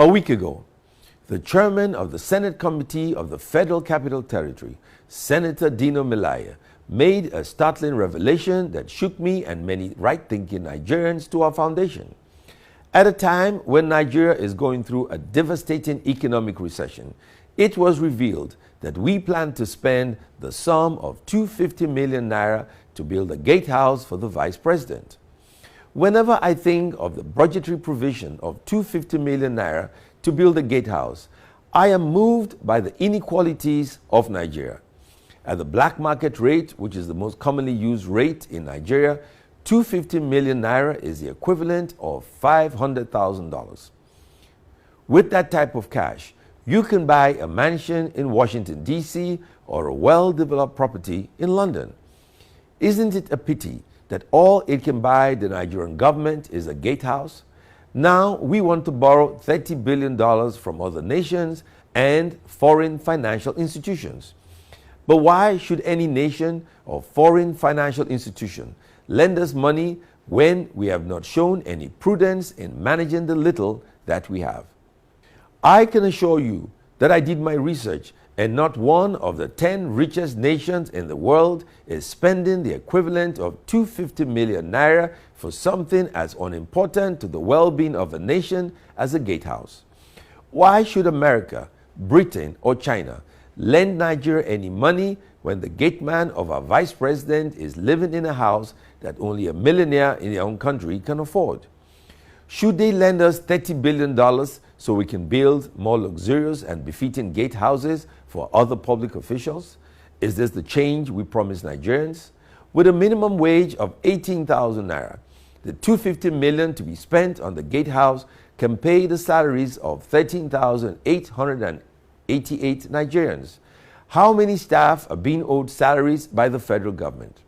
A week ago, the chairman of the Senate Committee of the Federal Capital Territory, Senator Dino Melaya, made a startling revelation that shook me and many right-thinking Nigerians to our foundation. At a time when Nigeria is going through a devastating economic recession, it was revealed that we plan to spend the sum of 250 million naira to build a gatehouse for the vice president. Whenever I think of the budgetary provision of 250 million naira to build a gatehouse, I am moved by the inequalities of Nigeria. At the black market rate, which is the most commonly used rate in Nigeria, 250 million naira is the equivalent of $500,000. With that type of cash, you can buy a mansion in Washington, D.C. or a well-developed property in London. Isn't it a pity that all it can buy the Nigerian government is a gatehouse? Now we want to borrow $30 billion from other nations and foreign financial institutions. But why should any nation or foreign financial institution lend us money when we have not shown any prudence in managing the little that we have? I can assure you that I did my research, and not one of the 10 richest nations in the world is spending the equivalent of 250 million naira for something as unimportant to the well-being of a nation as a gatehouse. Why should America, Britain, or China lend Nigeria any money when the gateman of our vice president is living in a house that only a millionaire in their own country can afford? Should they lend us $30 billion so we can build more luxurious and befitting gatehouses for other public officials? Is this the change we promise Nigerians? With a minimum wage of 18,000 naira, the 250 million to be spent on the gatehouse can pay the salaries of 13,888 Nigerians. How many staff are being owed salaries by the federal government?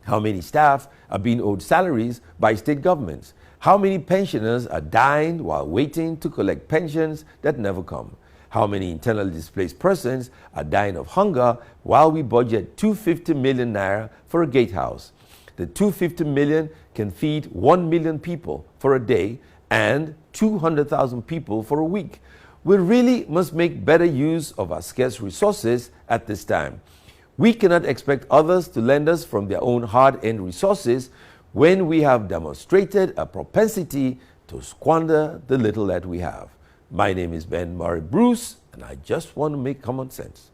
How many staff are being owed salaries by state governments? How many pensioners are dying while waiting to collect pensions that never come? How many internally displaced persons are dying of hunger while we budget 250 million naira for a gatehouse? The 250 million can feed 1 million people for a day and 200,000 people for a week. We really must make better use of our scarce resources at this time. We cannot expect others to lend us from their own hard-earned resources when we have demonstrated a propensity to squander the little that we have. My name is Ben Murray Bruce, and I just want to make common sense.